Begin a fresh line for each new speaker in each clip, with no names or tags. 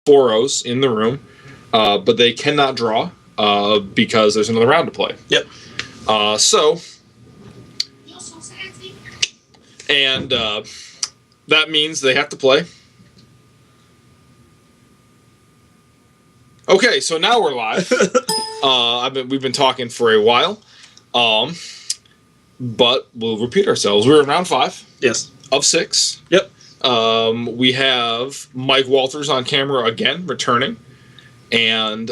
Boros in the room, but they cannot draw because there's another round to play.
Yep.
And that means they have to play. Okay, so now we're live. We've been talking for a while, but we'll repeat ourselves. We're in round 5.
Yes.
Of 6.
Yep.
We have Mike Walters on camera again, returning, and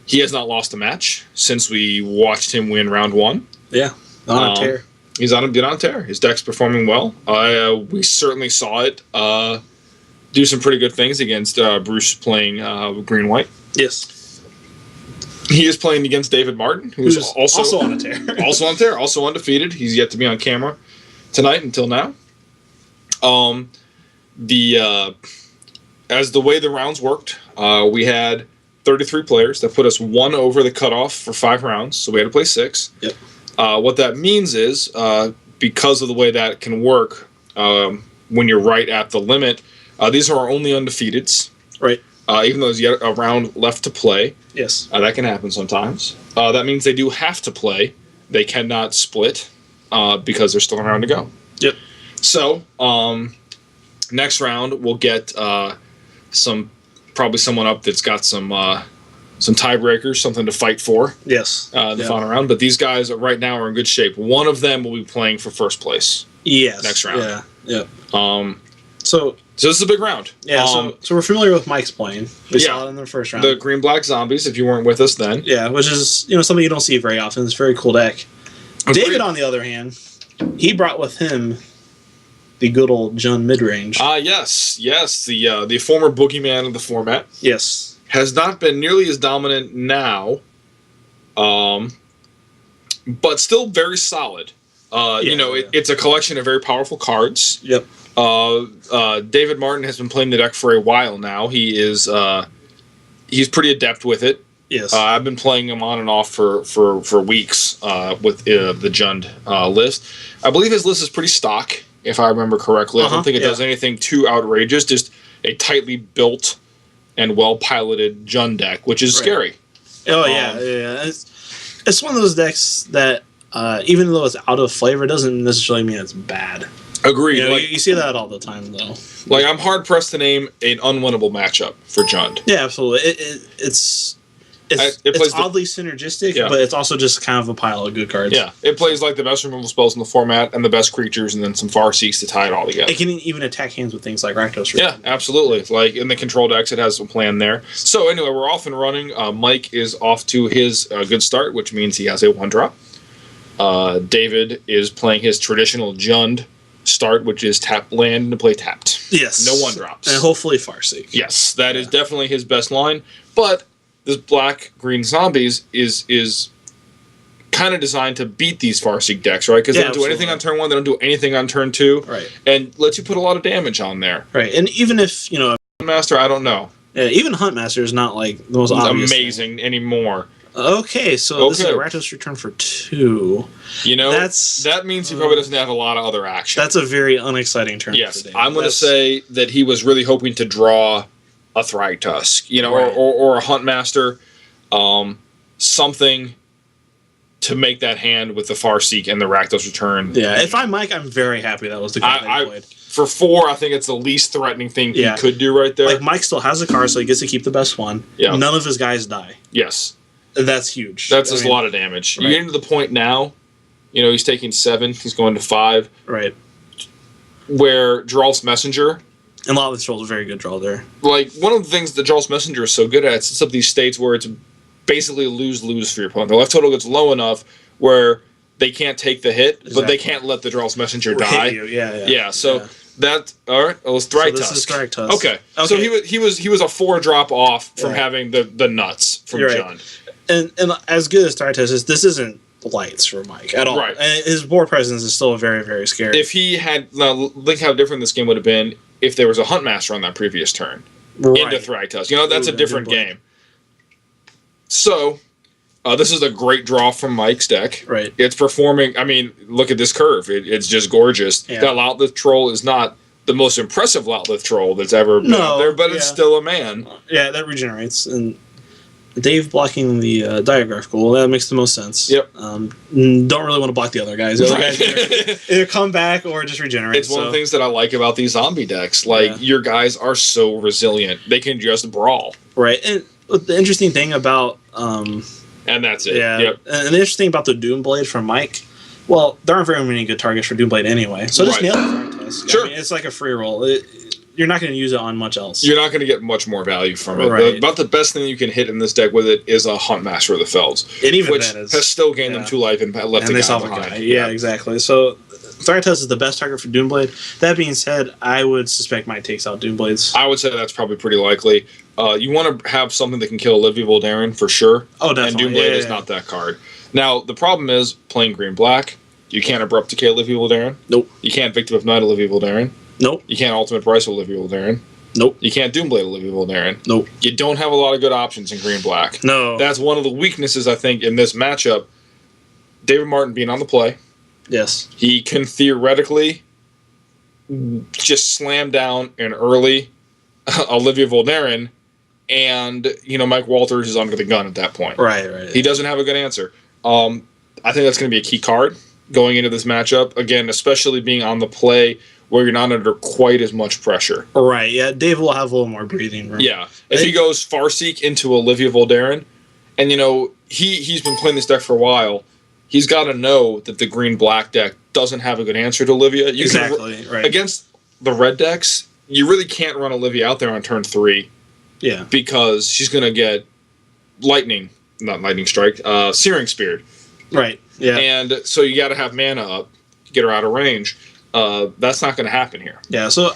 he has not lost a match since we watched him win round 1.
Yeah, on a tear.
He's been on a tear. His deck's performing well. We certainly saw it do some pretty good things against Bruce playing green-white.
Yes.
He is playing against David Martin, who's also
on a tear.
Also on tear, also undefeated. He's yet to be on camera tonight until now. As the way the rounds worked, we had 33 players. That put us 1 over the cutoff for 5 rounds, so we had to play 6.
Yep.
What that means is, because of the way that can work, when you're right at the limit, these are our only undefeateds.
Right.
Even though there's yet a round left to play.
Yes.
That can happen sometimes. That means they do have to play. They cannot split because there's still a round to go.
Yep.
So, next round we'll get probably someone up that's got some tiebreakers, something to fight for.
Yes.
The final round. But these guys right now are in good shape. One of them will be playing for first place.
Yes.
Next round.
Yeah. Yep.
So this is a big round.
Yeah. So we're familiar with Mike's playing. We saw it in the first round.
The green-black zombies. If you weren't with us then.
Yeah, which is something you don't see very often. It's a very cool deck. David, on the other hand, he brought with him the good old Jund mid-range.
Yes. The former boogeyman of the format.
Yes.
Has not been nearly as dominant now, but still very solid. It's a collection of very powerful cards.
Yep.
David Martin has been playing the deck for a while now. He's pretty adept with it.
Yes.
I've been playing him on and off for weeks with the Jund list. I believe his list is pretty stock, if I remember correctly. I don't think it does anything too outrageous. Just a tightly built and well-piloted Jund deck, which is scary.
Oh, yeah. It's one of those decks that, even though it's out of flavor, doesn't necessarily mean it's bad.
Agreed.
You see that all the time, though.
Like, I'm hard-pressed to name an unwinnable matchup for Jund.
Yeah, absolutely. It's oddly synergistic, but it's also just kind of a pile of good cards.
Yeah, it plays like the best removal spells in the format and the best creatures, and then some Farseeks to tie it all together.
It can even attack hands with things like Rakdos.
Yeah, absolutely. Like in the control decks, it has a plan there. So anyway, we're off and running. Mike is off to his good start, which means he has a 1-drop. David is playing his traditional Jund start, which is tap land to play tapped.
Yes.
No 1-drops.
And hopefully Farseek.
Yes, that is definitely his best line, but this black-green zombies is kind of designed to beat these Farseek decks, right? Because they don't do anything on turn 1, they don't do anything on turn 2,
right? And
lets you put a lot of damage on there,
right? And even if
Master, I don't know.
Yeah, even Huntmaster is not like the most obvious
amazing anymore.
Okay, so this is a Rakdos return for 2. That
means he probably doesn't have a lot of other action.
That's a very unexciting turn.
Yes, I'm going to say that he was really hoping to draw a Thragtusk, or a Huntmaster, something to make that hand with the Farseek and the Rakdos return.
Yeah, if I'm Mike, I'm very happy that was the card that he played.
For 4, I think it's the least threatening thing he could do right there.
Like, Mike still has a card, so he gets to keep the best one.
Yeah.
None of his guys die.
Yes.
That's huge.
That's a lot of damage. Right. You get into the point now, he's taking 7, he's going to 5.
Right.
Where Dral's Messenger...
And a lot of the trolls are very good draw there.
Like, one of the things that Dral's Messenger is so good at, it sets up these states where it's basically lose-lose for your opponent. The life total gets low enough where they can't take the hit, but they can't let the Dral's Messenger die.
Hit you. Yeah.
Yeah, so that... All right, well, it's Thragtusk.
So this is Thragtusk.
Okay. So he was a 4 drop off from having the nuts from Jund.
And as good as Thragtusk is, this isn't lights for Mike at all.
Right.
And his board presence is still very, very scary.
If he had... Think how different this game would have been if there was a Huntmaster on that previous turn into Thragtusk. That's a different game. So, this is a great draw from Mike's deck.
Right.
It's performing... I mean, look at this curve. It's just gorgeous.
Yeah.
The Troll is not the most impressive Loudlith troll that's ever been out there, but it's still a man.
Yeah, that regenerates. And Dave blocking the Diagraphical, that makes the most sense.
Yep.
Don't really want to block the other guys. The other guys either come back or just regenerate.
It's one of the things that I like about these zombie decks. Like, your guys are so resilient. They can just brawl.
Right. And the interesting thing about...
and that's it.
Yeah.
Yep.
And the interesting thing about the Doomblade from Mike, well, there aren't very many good targets for Doomblade anyway. So just nail the Thanatos.
Sure.
I mean, it's like a free roll. You're not going to use it on much else.
You're not going to get much more value from it.
Right.
About the best thing you can hit in this deck with it is a Huntmaster of the Fells.
And even
which has still gained them 2 life and left
and
the
they
guy
solve
behind.
a guy. Yeah, exactly. So Thanatos is the best target for Doomblade. That being said, I would suspect Mike takes out Doomblades.
I would say that's probably pretty likely. You want to have something that can kill Olivia Voldaren for sure.
Oh, definitely.
And Doomblade is not that card. Now, the problem is playing green-black. You can't Abrupt Decay Olivia Voldaren.
Nope.
You can't Victim of Night Olivia Voldaren.
Nope.
You can't Ultimate Price Olivia Voldaren.
Nope.
You can't Doomblade Olivia Voldaren.
Nope.
You don't have a lot of good options in green-black.
No.
That's one of the weaknesses, I think, in this matchup. David Martin being on the play.
Yes.
He can theoretically just slam down an early Olivia Voldaren, and Mike Walters is under the gun at that point.
Right.
He doesn't have a good answer. I think that's going to be a key card going into this matchup. Again, especially being on the play where you're not under quite as much pressure.
Right. Yeah. Dave will have a little more breathing room.
Yeah. If he goes Farseek into Olivia Voldaren, and he's been playing this deck for a while. He's got to know that the green-black deck doesn't have a good answer to Olivia.
Exactly, right.
Against the red decks, you really can't run Olivia out there on turn 3.
Yeah.
Because she's going to get Searing Speared.
Right, yeah.
And so you got to have mana up to get her out of range. That's not going to happen here.
Yeah, so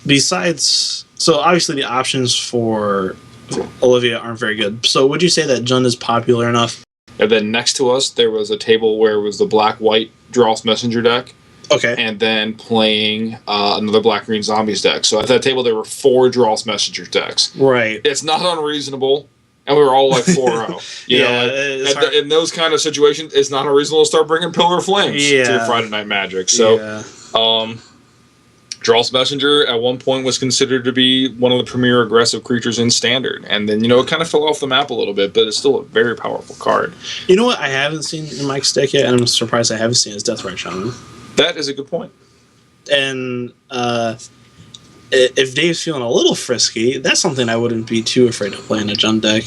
obviously the options for Olivia aren't very good. So would you say that Jund is popular enough?
And then next to us, there was a table where it was the black-white Draw's Messenger deck.
Okay.
And then playing another black-green Zombies deck. So at that table, there were 4 Draw's Messenger decks.
Right.
It's not unreasonable, and we were all like 4-0. In those kind of situations, it's not unreasonable to start bringing Pillar of Flames to Friday Night Magic. So, Draw's Messenger at one point was considered to be one of the premier aggressive creatures in Standard. And then, it kind of fell off the map a little bit, but it's still a very powerful card.
You know what I haven't seen in Mike's deck yet, and I'm surprised I haven't seen, is Deathrite Shaman.
That is a good point.
And if Dave's feeling a little frisky, that's something I wouldn't be too afraid to play in a Jund deck.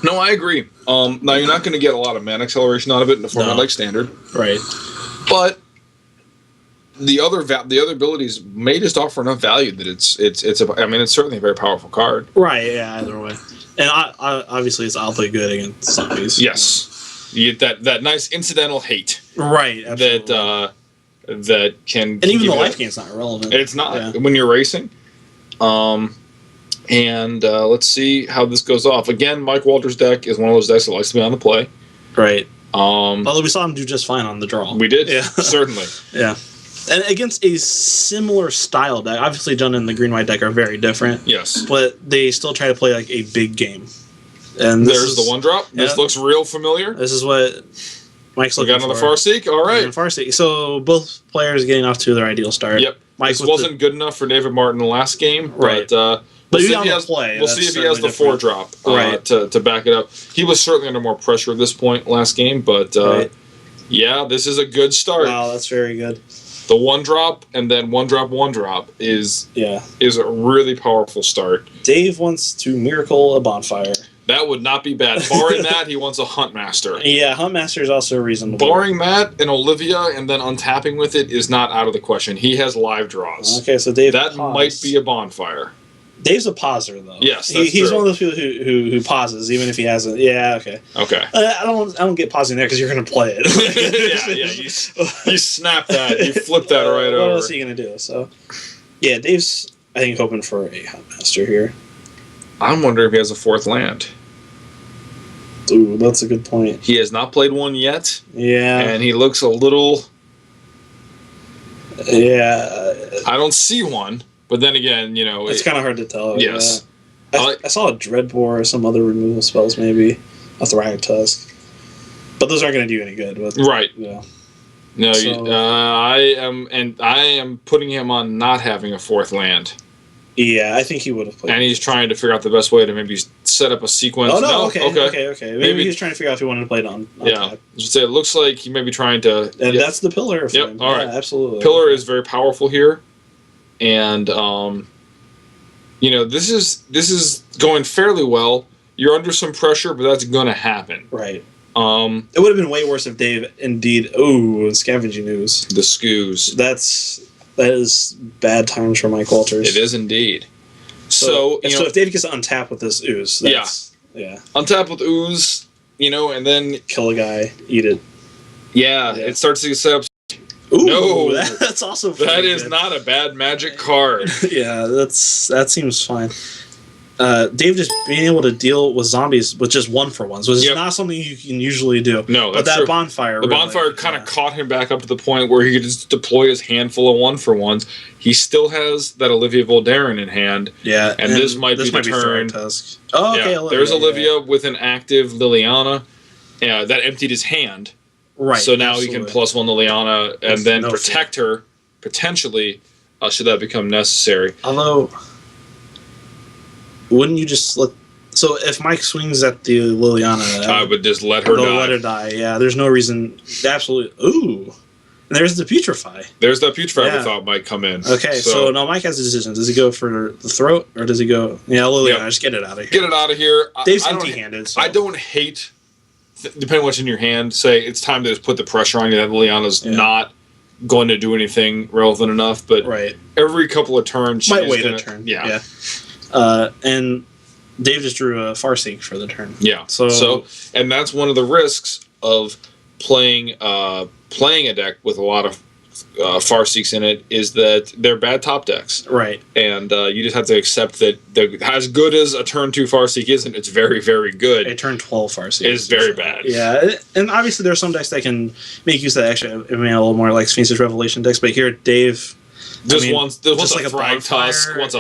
No, I agree. Now, you're not going to get a lot of mana acceleration out of it in a format like Standard.
Right.
But the other abilities may just offer enough value that it's certainly a very powerful card.
Right, yeah, either way. And obviously it's awfully good against zombies.
Yes. You get that nice incidental hate.
Right, absolutely.
That can...
And even the life gain's not irrelevant.
It's not when you're racing. And let's see how this goes off. Again, Mike Walters' deck is one of those decks that likes to be on the play.
Right. Although we saw him do just fine on the draw.
We did, certainly.
Yeah. And against a similar style deck, obviously Jund and the green-white deck are very different.
Yes.
But they still try to play like a big game. And
there's the 1-drop. This looks real familiar.
This is what Mike's looking for.
We got another Farseek? All right.
Farseek. So both players getting off to their ideal start.
Yep. This wasn't good enough for David Martin the last game, but we'll see if he has the 4-drop to back it up. He was certainly under more pressure at this point last game, but yeah, this is a good start.
Wow, that's very good.
The 1-drop and then 1-drop is a really powerful start.
Dave wants to miracle a bonfire.
That would not be bad. Barring that, he wants a Huntmaster.
Yeah, Huntmaster is also reasonable.
Barring that, an Olivia and then untapping with it is not out of the question. He has live draws.
Okay, so Dave
might be a bonfire.
Dave's a pauser, though.
Yes,
he's one of those people who pauses even if he hasn't. Yeah, okay.
Okay.
I don't get pausing there because you're going to play it.
You snap that. You flip that right over.
What else are you going to do? So, yeah, Dave's, I think, hoping for a Huntmaster here.
I'm wondering if he has a 4th land.
Ooh, that's a good point.
He has not played one yet.
Yeah.
And he looks a little...
Yeah.
I don't see one, but then again,
it's kind of hard to tell.
Yes.
I saw a Dreadbore or some other removal spells, maybe. Off the Rag Tusk. But those aren't going to do any good.
Right.
Yeah.
No,
So,
I am putting him on not having a fourth land.
yeah, I think he would have played.
And he's trying to figure out the best way to maybe set up a sequence.
Oh, no, okay. Maybe he's trying to figure out if he wanted to play it on
yeah.
tap.
Just say it looks like he may be trying to...
And that's the pillar for him.
All right.
Absolutely.
Pillar is very powerful here. And, this is going fairly well. You're under some pressure, but that's going to happen.
Right. It would have been way worse if Dave indeed... Oh, scavenging ooze.
The scoos.
That is bad times for Mike Walters.
It is indeed. So
if Dave gets to untap with this ooze, yeah.
Untap with ooze, and then...
Kill a guy, eat it.
Yeah, it starts to set up...
Ooh,
no,
that's also
that is good. Not a bad magic card.
Yeah, that seems fine. Dave just being able to deal with zombies with just 1-for-1s, which is not something you can usually do.
No, that's
but that
true.
bonfire.
The bonfire kind of caught him back up to the point where he could just deploy his handful of 1-for-1s. He still has that Olivia Voldaren in hand.
Yeah,
and this might be the turn.
Tusk. Oh, okay.
Yeah,
Olivia,
there's Olivia with an active Liliana. Yeah, that emptied his hand.
Right.
So now he can +1 Liliana and then protect her potentially. Should that become necessary?
Although. Wouldn't you just let... So if Mike swings at the Liliana...
I would just let her die.
Let her die, yeah. There's no reason... Absolutely... Ooh! And there's the Putrefy.
There's that Putrefy we thought might come in.
Okay, so now Mike has a decision. Does he go for the throat, or does he go... Yeah, Liliana, just get it out of here.
Get it out of here.
Dave's empty-handed, so...
I don't hate... Depending on what's in your hand, say it's time to just put the pressure on you that Liliana's not going to do anything relevant enough, but every couple of turns...
Might wait a turn.
Yeah.
And Dave just drew a Farseek for the turn.
Yeah. So and that's one of the risks of playing a deck with a lot of Farseeks in it is that they're bad top decks.
Right.
And you just have to accept that as good as a turn 2 Farseek isn't, it's very, very good.
A turn 12 Farseek
is very bad.
Yeah. And obviously there are some decks that can make use of that extra, a little more like Sphinx's Revelation decks, but here Dave...
Wants like a Thrag Tusk, wants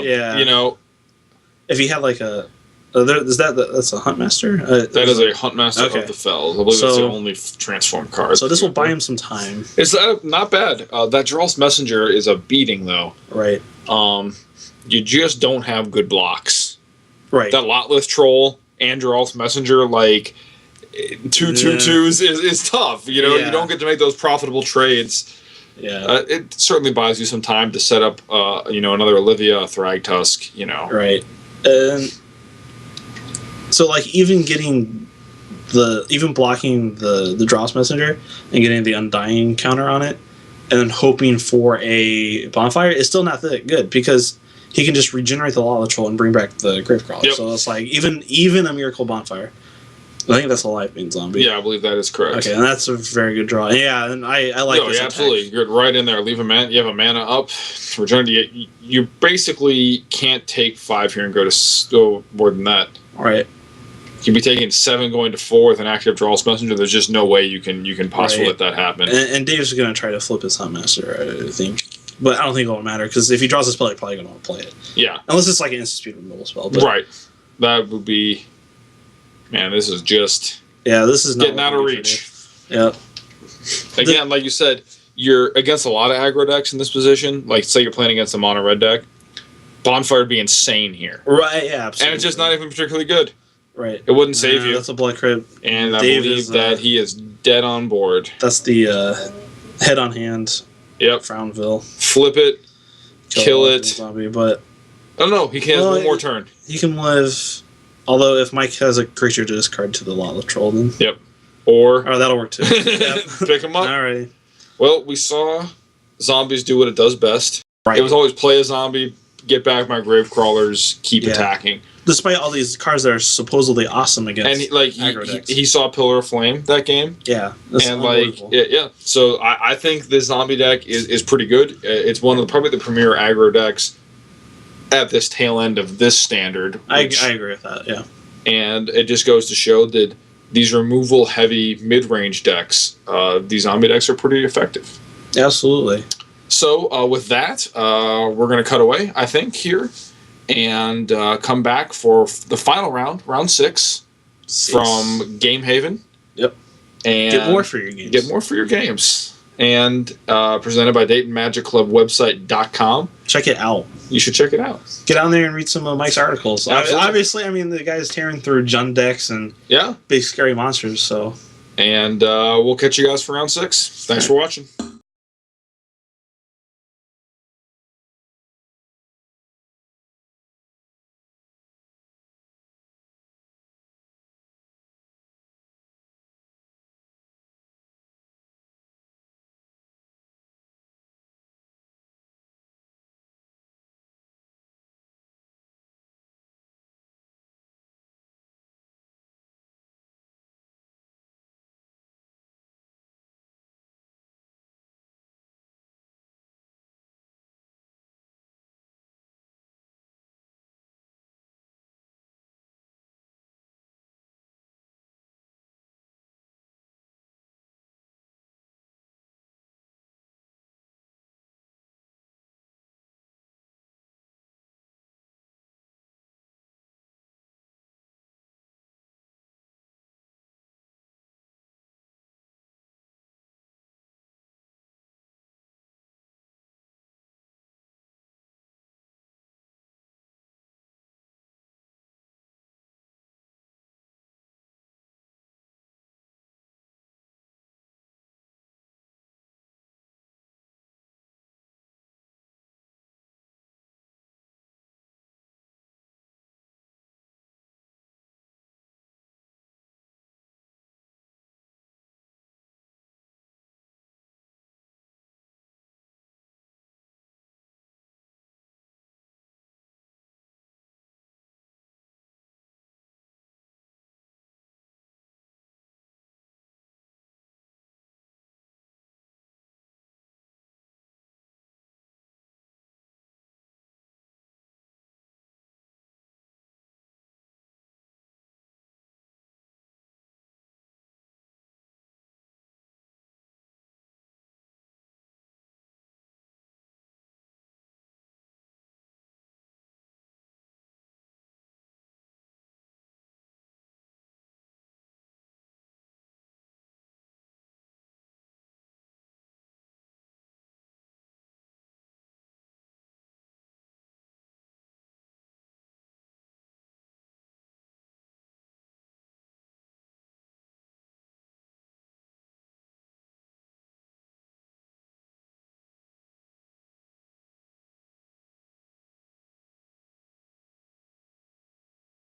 if
he had like a... that's a Huntmaster?
That is a Huntmaster of the Fells. I believe that's the only transform card.
So this will buy him some time.
It's not bad. That Jarl's Messenger is a beating, though.
Right.
You just don't have good blocks.
Right.
That Lotless Troll and Jarl's Messenger, like, 2/2/2s is tough. You don't get to make those profitable trades.
Yeah.
It certainly buys you some time to set up, another Olivia, a Thrag Tusk,
Right. And so, like, even blocking the Dross Messenger and getting the Undying counter on it, and then hoping for a bonfire is still not that good because he can just regenerate the Lawless Troll and bring back the Gravecrawler. Yep. So it's like even a Miracle Bonfire. I think that's a Life-Bane Zombie.
Yeah, I believe that is correct.
Okay, and that's a very good draw. Yeah, and I like this.
Yeah, absolutely. You're right in there. Leave a mana. You have a mana up. Return to you basically can't take 5 here and go more than that.
All right.
You'd be taking 7 going to 4 with an active Jarl's Messenger. There's just no way you can possibly let that happen.
And Dave's going to try to flip his Huntmaster, I think. But I don't think it will matter because if he draws a spell, he's probably going to want to play it.
Yeah.
Unless it's like an instant speed removal spell. But
right. That would be... Man, this is just...
Yeah, this is not
getting out of reach.
Yeah.
Again, like you said, you're against a lot of aggro decks in this position. Like, say you're playing against a mono red deck. Bonfire would be insane here.
Right, yeah, absolutely.
And it's just not even particularly good.
Right.
It wouldn't save you.
That's a Blood Crypt.
And I believe that he is dead on board.
That's the head on hand.
Yep.
Frownville.
Flip it. Kill it.
Zombie, but...
Oh, no. He can have one more turn.
He can live... Although if Mike has a creature to discard to the Lotless Troll, then...
Yep. Or...
Oh, that'll work too. Yep.
Pick him up.
Alright.
Well, we saw zombies do what it does best.
Right.
It was always play a zombie, get back my grave crawlers, keep attacking.
Despite all these cards that are supposedly awesome against
and he saw Pillar of Flame that game.
Yeah.
And so I think this zombie deck is pretty good. It's one of probably the premier aggro decks at this tail end of this standard.
I agree with that, yeah.
And it just goes to show that these removal heavy mid-range decks, these zombie decks are pretty effective.
Absolutely.
So with that, we're going to cut away, I think, here, and come back for the final round 6 from Game Haven.
Yep.
And
get more for your games.
Get more for your games. and presented by Dayton Magic Club website.com.
Check it out.
You should check it out.
Get on there and read some of Mike's articles.
Absolutely.
Obviously, I mean, the guy's tearing through Jund decks and big scary monsters. So,
and we'll catch you guys for round 6. Thanks for watching.